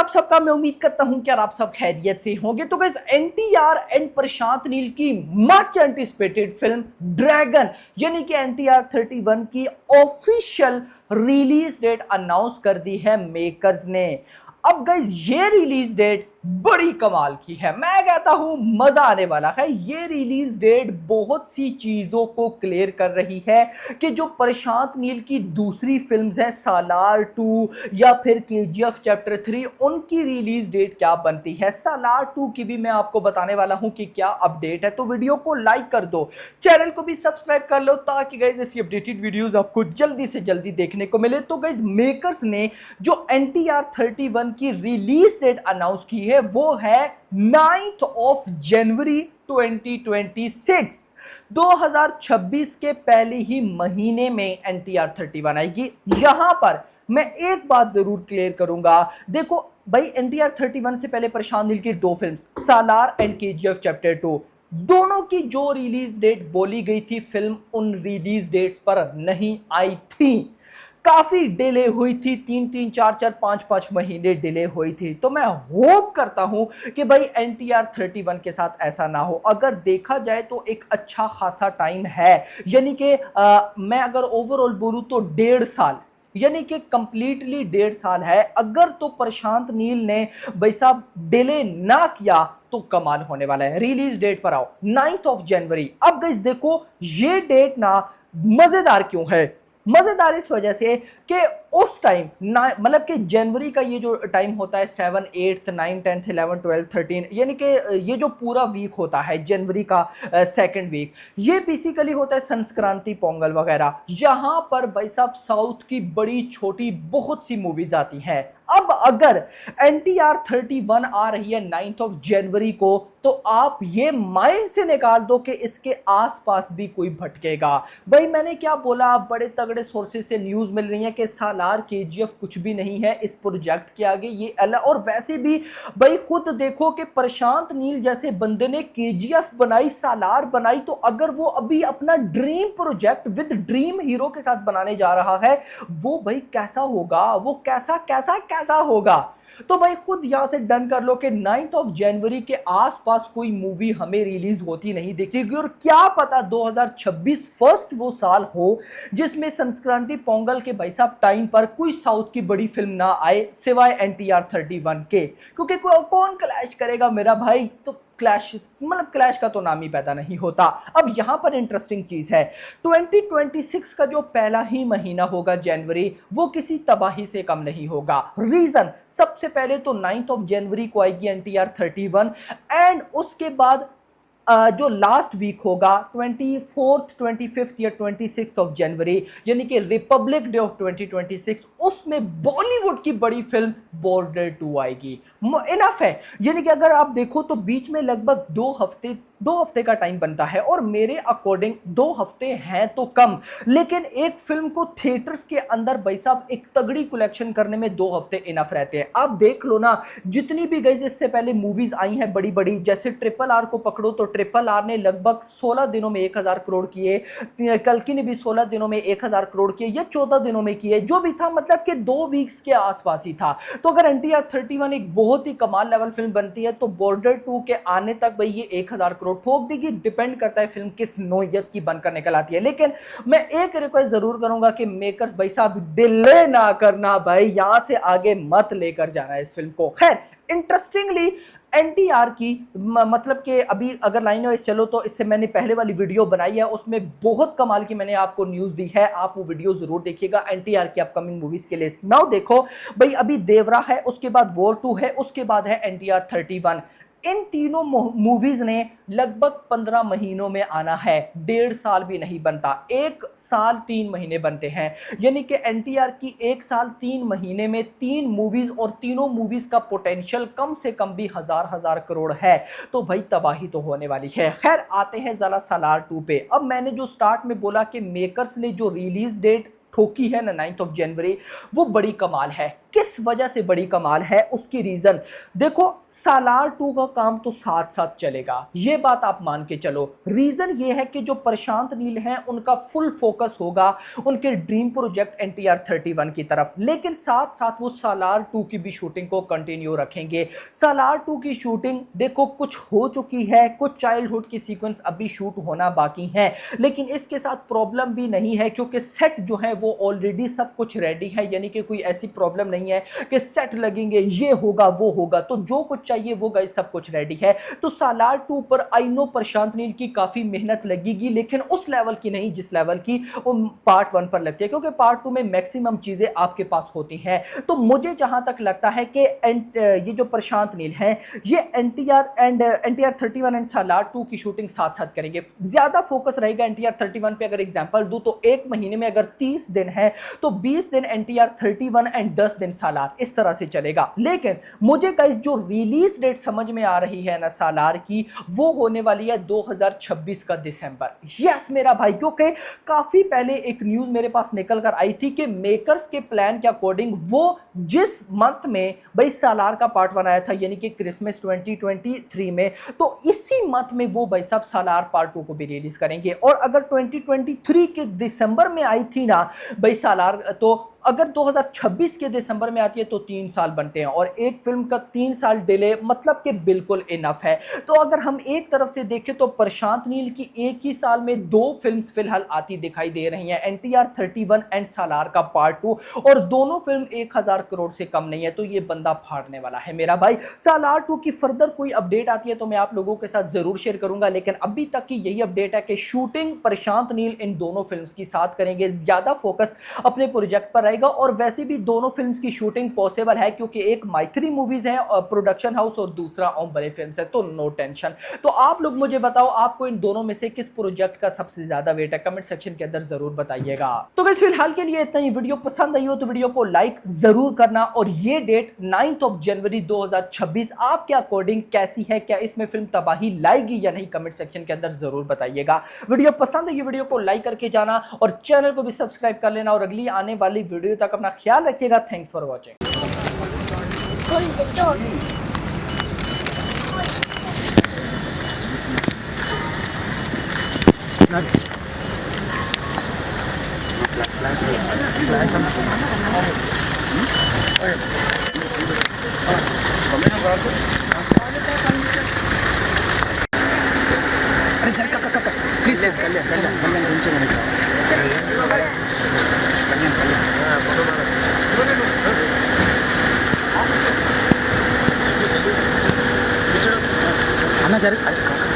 आप सबका मैं उम्मीद करता हूं कि आप सब खैरियत से होंगे। तो गाइस एनटीआर एंड प्रशांत नील की मच एंटिसिपेटेड फिल्म ड्रैगन यानी कि एनटीआर 31 की ऑफिशियल रिलीज डेट अनाउंस कर दी है मेकर्स ने। अब गाइस ये रिलीज डेट बड़ी कमाल की है, मैं कहता हूं मजा आने वाला है। ये रिलीज डेट बहुत सी चीजों को क्लियर कर रही है कि जो प्रशांत नील की दूसरी फिल्म्स हैं सालार 2 या फिर केजीएफ चैप्टर 3, उनकी रिलीज डेट क्या बनती है। सालार 2 की भी मैं आपको बताने वाला हूं कि क्या अपडेट है, तो वीडियो को लाइक कर दो, चैनल को भी सब्सक्राइब कर लो ताकि गाइस ऐसी अपडेटेड वीडियोस आपको जल्दी से जल्दी देखने को मिले। तो गाइस मेकर्स ने जो एनटीआर 31 की रिलीज डेट अनाउंस की है वो है 9th ऑफ जनवरी 2026। 2026 के पहले ही महीने में एनटीआर 31 आएगी। यहां पर मैं एक बात जरूर क्लियर करूंगा, देखो भाई एनटीआर 31 से पहले प्रशांत नील की दो film Salaar and KGF chapter 2, दोनों की जो रिलीज डेट बोली गई थी फिल्म उन रिलीज डेट्स पर नहीं आई थी, काफी डिले हुई थी, 3-3 4-4 5-5 महीने डिले हुई थी। तो मैं होप करता हूं कि भाई एनटीआर 31 के साथ ऐसा ना हो। अगर देखा जाए तो एक अच्छा खासा टाइम है, यानी कि मैं अगर ओवरऑल बोलूं तो 1.5 साल, यानी कि कंप्लीटली 1.5 साल है। अगर तो प्रशांत नील ने भाई साहब डिले ना किया तो कमाल होने वाला है। रिलीज डेट पर आओ 9th ऑफ जनवरी। अब गाइस देखो ये डेट ना मजेदार क्यों है, मजेदार इस वजह से कि उस टाइम मतलब कि जनवरी का ये जो टाइम होता है 7, 8, 9, 10, 11, 12, 13, यानी कि ये जो पूरा वीक होता है जनवरी का सेकंड वीक, ये बेसिकली होता है संक्रांति पोंगल वगैरह, जहां पर भाई साहब साउथ की बड़ी छोटी बहुत सी मूवीज आती हैं। अब अगर एनटीआर 31 आ रही है 9th ऑफ जनवरी को, तो आप ये माइंड से निकाल दो कि इसके आसपास भी कोई भटकेगा। भाई मैंने क्या बोला, बड़े तगड़े सोर्सेज से न्यूज मिल रही है कि सालार केजीएफ कुछ भी नहीं है इस प्रोजेक्ट के आगे, ये अलग। और वैसे भी भाई खुद देखो कि प्रशांत नील जैसे बंदे ने केजीएफ बनाई, सालार बनाई, तो अगर वो अभी अपना dream project with dream hero के साथ बनाने जा रहा है, वो भाई कैसा होगा, वो कैसा कैसा कैसा होगा। तो भाई खुद यहां से डन कर लो कि 9th ऑफ जनवरी के आसपास कोई मूवी हमें रिलीज होती नहीं दिखेगी। और क्या पता 2026 फर्स्ट वो साल हो जिसमें संक्रांति पोंगल के भाई साहब टाइम पर कोई साउथ की बड़ी फिल्म ना आए सिवाय एनटीआर 31 के, क्योंकि कौन क्लैश करेगा मेरा भाई। तो क्लैश मतलब क्लैश का तो नाम ही पैदा नहीं होता। अब यहां पर इंटरेस्टिंग चीज है, 2026 का जो पहला ही महीना होगा जनवरी, वो किसी तबाही से कम नहीं होगा। रीजन, सबसे पहले तो 9th ऑफ जनवरी को आएगी एनटीआर 31 एंड उसके बाद जो लास्ट वीक होगा 24th, 25th या 26th ऑफ जनवरी, यानी कि रिपब्लिक डे ऑफ 2026, उसमें बॉलीवुड की बड़ी फिल्म बॉर्डर 2 आएगी। इनफ है, यानी कि अगर आप देखो तो बीच में लगभग 2 हफ्ते का टाइम बनता है, और मेरे अकॉर्डिंग 2 हफ्ते हैं तो कम, लेकिन एक फिल्म को थिएटर्स के अंदर भाई साहब एक तगड़ी कलेक्शन करने में 2 हफ्ते इनफ रहते हैं। आप देख लो ना, जितनी भी गई इससे पहले मूवीज आई हैं बड़ी बड़ी, जैसे RRR को पकड़ो तो RRR ने लगभग 16 दिनों में 1000 करोड़ किए, कल्कि ने भी 16 दिनों में 1000 करोड़ किए, या 14 दिनों में किए, जो भी था मतलब कि 2 वीक्स के आसपास ही था। तो अगर एनटीआर 31 एक बहुत ही कमाल लेवल फिल्म बनती है तो बॉर्डर 2 के आने तक भाई ये 1000 करोड़ ठोक देगी। डिपेंड करता है फिल्म किस नौयत की बनकर निकल आती है। लेकिन मैं एक रिक्वेस्ट जरूर करूंगा कि मेकर्स भाई साहब डिले ना करना, भाई यहां से आगे मत लेकर जाना इस फिल्म को। खैर इंटरेस्टिंगली एनटीआर की मतलब कि अभी अगर लाइन वाइज चलो तो इससे मैंने पहले वाली वीडियो बनाई है, उसमें बहुत कमाल की मैंने आपको न्यूज दी है, आप वो वीडियो जरूर देखिएगा एनटीआर की अपकमिंग मूवीज के लिस्ट। नाउ देखो भाई, अभी देवरा है, उसके बाद वॉर 2 है, उसके बाद है एनटीआर 31। इन तीनों मूवीज ने लगभग 15 महीनों में आना है, 1.5 साल भी नहीं बनता, 1 साल 3 महीने बनते हैं, यानी कि एनटीआर की 1 साल 3 महीने में 3 मूवीज, और तीनों मूवीज का पोटेंशियल कम से कम भी हजार करोड़ है। तो भाई तबाही तो होने वाली है। खैर आते हैं जरा सालार 2 पे। अब मैंने जो स्टार्ट में बोला कि मेकर्स ने जो रिलीज डेट ठोकी है ना 9th ऑफ जनवरी, वो बड़ी कमाल है। किस वजह से बड़ी कमाल है उसकी रीजन देखो, सालार 2 का काम तो साथ साथ चलेगा, ये बात आप मान के चलो। रीजन ये है कि जो प्रशांत नील हैं उनका फुल फोकस होगा उनके ड्रीम प्रोजेक्ट NTR 31 की तरफ, लेकिन साथ साथ वो सालार 2 की भी शूटिंग को कंटिन्यू रखेंगे। सालार 2 की शूटिंग देखो कुछ हो चुकी है, कुछ चाइल्डहुड की सीक्वेंस अभी शूट होना बाकी है, लेकिन इसके साथ प्रॉब्लम भी नहीं है क्योंकि सेट जो है वो ऑलरेडी सब कुछ रेडी है, यानी कि कोई ऐसी प्रॉब्लम नहीं है कि सेट लगेंगे ये होगा वो होगा, तो जो कुछ चाहिए वो गाइस सब कुछ रेडी है। तो सालार 2 पर आई नो प्रशांत नील की काफी मेहनत लगेगी, लेकिन उस लेवल की नहीं जिस लेवल की वो पार्ट 1 पर लगती है, क्योंकि पार्ट 2 में मैक्सिमम चीजें आपके पास होती हैं। तो मुझे जहां तक लगता है कि ये जो प्रशांत नील हैं ये NTR 31 एंड सालार 2 की शूटिंग साथ साथ करेंगे। ज्यादा फोकस रहेगा NTR 31 पे। अगर एग्जांपल दूं तो एक महीने में अगर 30 दिन है तो 20 दिन NTR 31 एंड 10 दिन सालार, इस तरह से चलेगा। लेकिन मुझे गाइस जो रिलीज डेट समझ में आ रही है ना सालार की, वो होने वाली है 2026 का दिसंबर। यस मेरा भाई, क्योंकि काफी पहले एक न्यूज मेरे पास निकल कर आई थी कि मेकर्स के प्लान के अकॉर्डिंग वो जिस मंथ में भाई सालार का पार्ट 1 आया था, यानी कि क्रिसमस 2023 में, तो इसी मंथ में वो भाई साहब सालार पार्ट 2 को भी रिलीज करेंगे। और अगर 2023 के दिसंबर में आई थी ना भाई सालार, तो अगर 2026 के दिसंबर में आती है तो 3 साल बनते हैं, और एक फिल्म का 3 साल डिले मतलब कि बिल्कुल इनफ है। तो अगर हम एक तरफ से देखें तो प्रशांत नील की एक ही साल में 2 फिल्म्स फिलहाल आती दिखाई दे रही हैं, NTR 31 एंड सालार का पार्ट 2, और दोनों फिल्म 1000 करोड़ से कम नहीं है, तो ये बंदा फाड़ने वाला है मेरा भाई। सालार 2 की फर्दर कोई अपडेट आती है तो मैं आप लोगों के साथ जरूर शेयर करूंगा, लेकिन अभी तक की यही अपडेट है कि शूटिंग प्रशांत नील इन दोनों फिल्म्स की साथ करेंगे, ज्यादा फोकस अपने प्रोजेक्ट पर रहेगा। और वैसे भी दोनों फिल्म्स की शूटिंग पॉसिबल है क्योंकि एक माइथरी मूवीज है प्रोडक्शन हाउस और दूसरा ओम बड़े फिल्म्स है, तो नो टेंशन। तो आप लोग मुझे बताओ आपको इन दोनों में से किस प्रोजेक्ट का सबसे ज्यादा वेट है, कमेंट सेक्शन के अंदर जरूर बताइएगा। तो गाइस फिलहाल के लिए इतना ही। वीडियो पसंद आई हो तो वीडियो को लाइक जरूर करना, और ये डेट 9 जनवरी 2026 आपके अकॉर्डिंग कैसी है, क्या इसमें फिल्म तबाही लाएगी या नहीं, कमेंट सेक्शन के अंदर जरूर बताइएगा। वीडियो पसंद है वीडियो को लाइक करके जाना और चैनल को भी सब्सक्राइब कर लेना, और अगली आने वाली वीडियो तक अपना ख्याल रखिएगा। Thanks for watching. अरे चल का प्लीज कल्याण अण्णा जरा